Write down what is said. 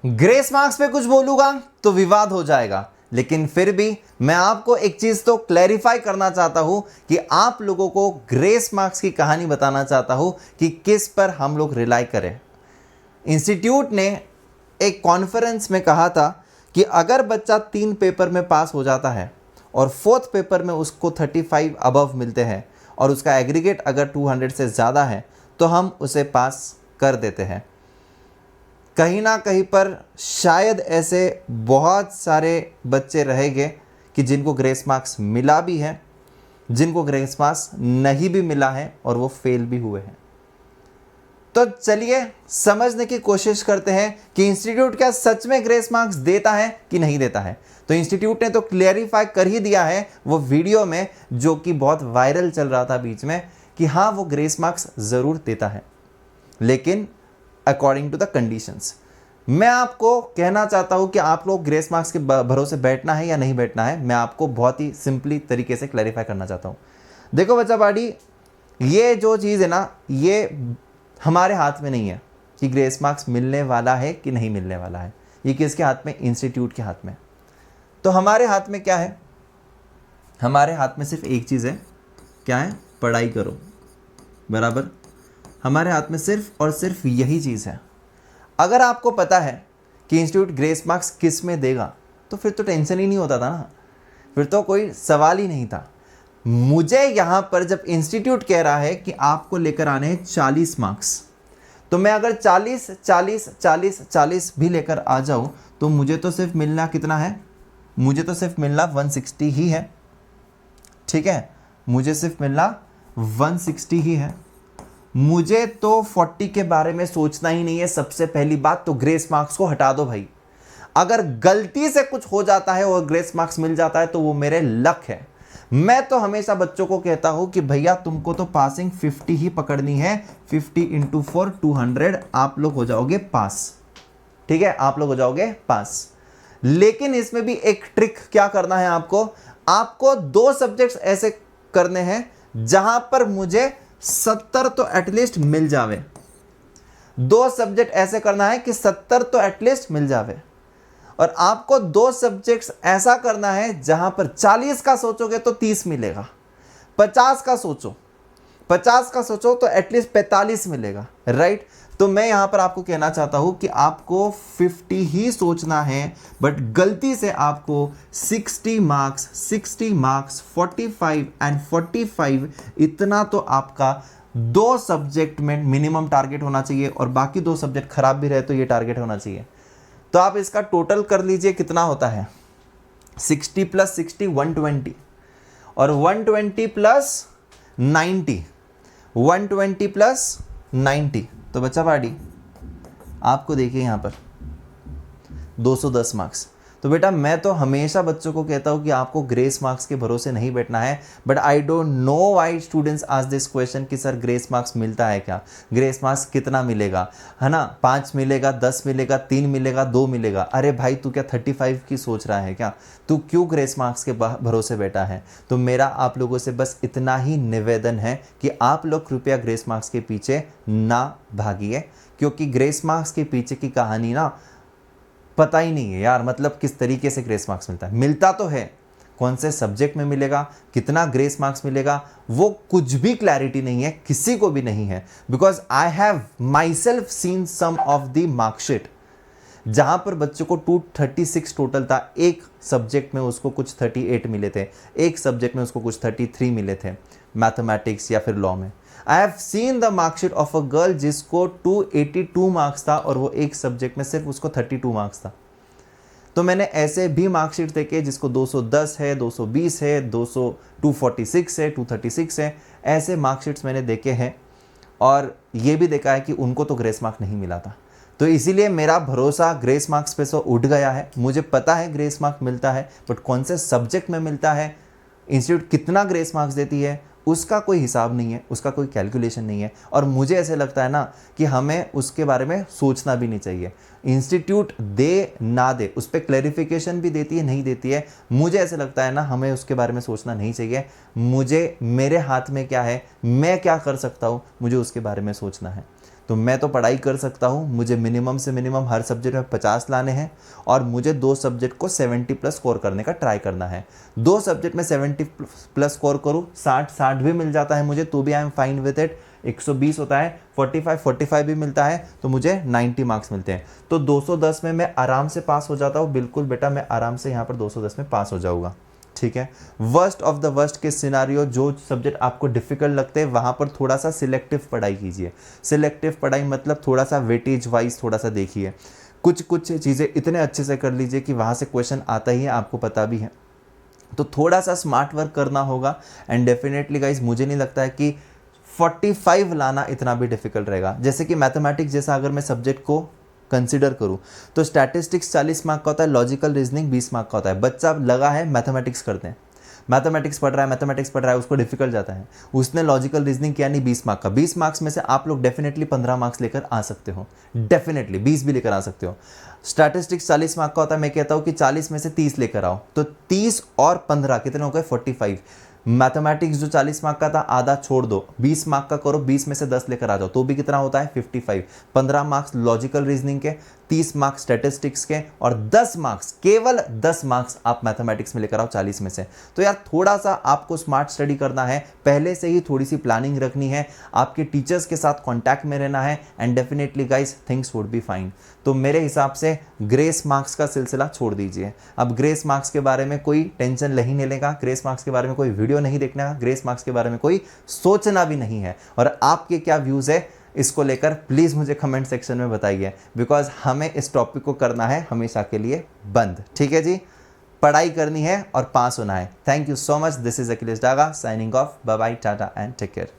Grace marks पे कुछ बोलूंगा तो विवाद हो जाएगा, लेकिन फिर भी मैं आपको एक चीज तो क्लैरिफाई करना चाहता हूं कि आप लोगों को ग्रेस मार्क्स की कहानी बताना चाहता हूं कि किस पर हम लोग रिलाई करें। इंस्टीट्यूट ने एक कॉन्फ्रेंस में कहा था कि अगर बच्चा 3 पेपर में पास हो जाता है और 4th पेपर में उसको 35 अबव मिलते हैं और उसका एग्रीगेट अगर 200 से ज़्यादा है तो हम उसे पास कर देते हैं। कहीं ना कहीं पर शायद ऐसे बहुत सारे बच्चे रहेंगे कि जिनको ग्रेस मार्क्स मिला भी है, जिनको ग्रेस मार्क्स नहीं भी मिला है और वो फेल भी हुए हैं। तो चलिए समझने की कोशिश करते हैं कि इंस्टीट्यूट क्या सच में ग्रेस मार्क्स देता है कि नहीं देता है। तो इंस्टीट्यूट ने तो क्लियरिफाई कर ही दिया है वो वीडियो में, जो कि बहुत वायरल चल रहा था बीच में, कि हाँ वो ग्रेस मार्क्स ज़रूर देता है, लेकिन अकॉर्डिंग टू द कंडीशंस। मैं आपको कहना चाहता हूं कि आप लोग ग्रेस मार्क्स के भरोसे बैठना है या नहीं बैठना है, मैं आपको बहुत ही सिंपली तरीके से क्लैरिफाई करना चाहता हूं। देखो बच्चा पार्टी, ये जो चीज़ है ना, ये हमारे हाथ में नहीं है कि ग्रेस मार्क्स मिलने वाला है कि नहीं मिलने वाला है। ये किसके हाथ में? इंस्टीट्यूट के हाथ में। तो हमारे हाथ में क्या है? हमारे हाथ में सिर्फ एक चीज़ है, क्या है? पढ़ाई करो, बराबर। हमारे हाथ में सिर्फ और सिर्फ यही चीज़ है। अगर आपको पता है कि इंस्टीट्यूट ग्रेस मार्क्स किस में देगा तो फिर तो टेंशन ही नहीं होता था ना, फिर तो कोई सवाल ही नहीं था। मुझे यहाँ पर जब इंस्टीट्यूट कह रहा है कि आपको लेकर आने हैं 40 मार्क्स, तो मैं अगर 40 40 40 40 भी लेकर आ जाऊँ तो मुझे तो सिर्फ मिलना कितना है? मुझे तो सिर्फ मिलना 160 ही है, ठीक है? मुझे सिर्फ मिलना 160 ही है। मुझे तो 40 के बारे में सोचना ही नहीं है। सबसे पहली बात तो ग्रेस मार्क्स को हटा दो भाई। अगर गलती से कुछ हो जाता है और ग्रेस मार्क्स मिल जाता है तो वो मेरे लक है। मैं तो हमेशा बच्चों को कहता हूं कि भैया तुमको तो पासिंग 50 ही पकड़नी है। 50 × 4 200, आप लोग हो जाओगे पास, ठीक है? आप लोग हो जाओगे पास। लेकिन इसमें भी एक ट्रिक क्या करना है आपको? आपको 2 सब्जेक्ट्स ऐसे करने हैं जहां पर मुझे 70 तो एटलीस्ट मिल जावे। 2 सब्जेक्ट ऐसे करना है कि 70 तो एटलीस्ट मिल जावे। और आपको 2 सब्जेक्ट्स ऐसा करना है जहां पर 40 का सोचोगे तो 30 मिलेगा, 50 का सोचो, 50 का सोचो तो एटलीस्ट 45 मिलेगा, राइट? तो मैं यहां पर आपको कहना चाहता हूं कि आपको 50 ही सोचना है, बट गलती से आपको 60 मार्क्स 45 एंड 45, इतना तो आपका 2 सब्जेक्ट में मिनिमम टारगेट होना चाहिए, और बाकी 2 सब्जेक्ट खराब भी रहे तो ये टारगेट होना चाहिए। तो आप इसका टोटल कर लीजिए कितना होता है? 60 + 60 120, और 120 + 90, 120 + 90। तो बच्चा पार्टी आपको देखिए यहाँ पर 210 मार्क्स। तो बेटा मैं तो हमेशा बच्चों को कहता हूँ कि आपको ग्रेस मार्क्स के भरोसे नहीं बैठना है, but I don't know why students ask this question कि सर ग्रेस मार्क्स मिलता है क्या? ग्रेस मार्क्स कितना मिलेगा, है ना? 5 मिलेगा, 10 मिलेगा, 3 मिलेगा, 2 मिलेगा? अरे भाई तू क्या 35 की सोच रहा है क्या? तू क्यों ग्रेस मार्क्स के भरोसे बैठा है? तो मेरा आप लोगों से बस इतना ही निवेदन है कि आप लोग कृपया ग्रेस मार्क्स के पीछे ना भागिए, क्योंकि ग्रेस मार्क्स के पीछे की कहानी ना पता ही नहीं है यार। मतलब किस तरीके से ग्रेस मार्क्स मिलता है, मिलता तो है, कौन से सब्जेक्ट में मिलेगा, कितना ग्रेस मार्क्स मिलेगा, वो कुछ भी क्लैरिटी नहीं है, किसी को भी नहीं है। Because I have myself seen some of the marksheet जहां पर बच्चों को 236 टोटल था, एक सब्जेक्ट में उसको कुछ 38 मिले थे, एक सब्जेक्ट में उसको कुछ 33 मिले थे, मैथमेटिक्स या फिर लॉ में। I have seen the marksheet of a girl जिसको 282 मार्क्स था और वो एक सब्जेक्ट में सिर्फ उसको 32 मार्क्स था। तो मैंने ऐसे भी मार्कशीट देखे जिसको 210 है, 220 है, 246 है, 236 है, ऐसे मार्कशीट्स मैंने देखे हैं, और ये भी देखा है कि उनको तो ग्रेस मार्क नहीं मिला था। तो इसीलिए मेरा भरोसा ग्रेस मार्क्स पे तो उठ गया है। मुझे पता है ग्रेस मार्क मिलता है, बट कौन से सब्जेक्ट में मिलता है, इंस्टीट्यूट कितना ग्रेस मार्क्स देती है, उसका कोई हिसाब नहीं है, उसका कोई कैलकुलेशन नहीं है। और मुझे ऐसे लगता है ना कि हमें उसके बारे में सोचना भी नहीं चाहिए। इंस्टीट्यूट दे ना दे, उस पर क्लैरिफिकेशन भी देती है नहीं देती है, मुझे ऐसे लगता है ना हमें उसके बारे में सोचना नहीं चाहिए। मुझे मेरे हाथ में क्या है, मैं क्या कर सकता हूँ, मुझे उसके बारे में सोचना है। तो मैं तो पढ़ाई कर सकता हूँ, मुझे मिनिमम से मिनिमम हर सब्जेक्ट में 50 लाने हैं और मुझे 2 सब्जेक्ट को 70 प्लस स्कोर करने का ट्राई करना है। 2 सब्जेक्ट में 70 प्लस स्कोर करूँ, 60 भी मिल जाता है मुझे तो भी I am fine with it. 120 होता है, 45 भी मिलता है तो मुझे 90 मार्क्स मिलते हैं। तो 210 में मैं आराम से पास हो जाता हूँ। बिल्कुल बेटा, मैं आराम से यहाँ पर 210 में पास हो जाऊँगा। ठीक है। वर्स्ट ऑफ द वर्स्ट के सिनारियो, जो सब्जेक्ट आपको डिफिकल्ट लगते हैं वहाँ पर थोड़ा सा सिलेक्टिव पढ़ाई कीजिए। सिलेक्टिव पढ़ाई मतलब थोड़ा सा वेटेज वाइज थोड़ा सा देखिए, कुछ चीज़ें इतने अच्छे से कर लीजिए कि वहाँ से क्वेश्चन आता ही है, आपको पता भी है। तो थोड़ा सा स्मार्ट वर्क करना होगा एंड डेफिनेटली गाइज मुझे नहीं लगता है कि 45 लाना इतना भी डिफिकल्ट रहेगा। जैसे कि मैथमेटिक्स जैसा अगर मैं सब्जेक्ट को कंसीडर करूं तो स्टैटिस्टिक्स 40 मार्क का होता है, लॉजिकल रीजनिंग 20 मार्क का होता है। बच्चा लगा है मैथमेटिक्स करते हैं, मैथमेटिक्स पढ़ रहा है, उसको डिफिकल्ट जाता है, उसने लॉजिकल रीजनिंग किया नहीं 20 मार्क का। 20 मार्क्स में से आप लोग डेफिनेटली 15 मार्क्स लेकर आ सकते हो, डेफिनेटली 20 भी लेकर आ सकते हो। स्टैटिस्टिक्स 40 मार्क का होता है, मैं कहता हूं कि 40 में से 30 लेकर आओ, तो 30 और 15 कितने हो गए? 45। मैथमेटिक्स जो 40 मार्क का था आधा छोड़ दो, 20 मार्क का करो, 20 में से 10 लेकर आ जाओ तो भी कितना होता है? 55। 15 मार्क्स लॉजिकल रीजनिंग के, 30 मार्क्स स्टैटिस्टिक्स के और 10 मार्क्स, केवल 10 मार्क्स आप मैथमेटिक्स में लेकर आओ 40 में से। तो यार थोड़ा सा आपको स्मार्ट स्टडी करना है, पहले से ही थोड़ी सी प्लानिंग रखनी है, आपके टीचर्स के साथ कॉन्टैक्ट में रहना है and definitely guys things would be fine. तो मेरे हिसाब से ग्रेस मार्क्स का सिलसिला छोड़ दीजिए। अब ग्रेस मार्क्स के बारे में कोई टेंशन नहीं लेगा, ग्रेस मार्क्स के बारे में कोई वीडियो नहीं देखना है, ग्रेस मार्क्स के बारे में कोई सोचना भी नहीं है। और आपके क्या व्यूज़ है इसको लेकर प्लीज़ मुझे कमेंट सेक्शन में बताइए, बिकॉज हमें इस टॉपिक को करना है हमेशा के लिए बंद। ठीक है जी, पढ़ाई करनी है और पास होना है। Thank you so much. This is Akhilesh Daga signing off. Bye bye, tata and take care.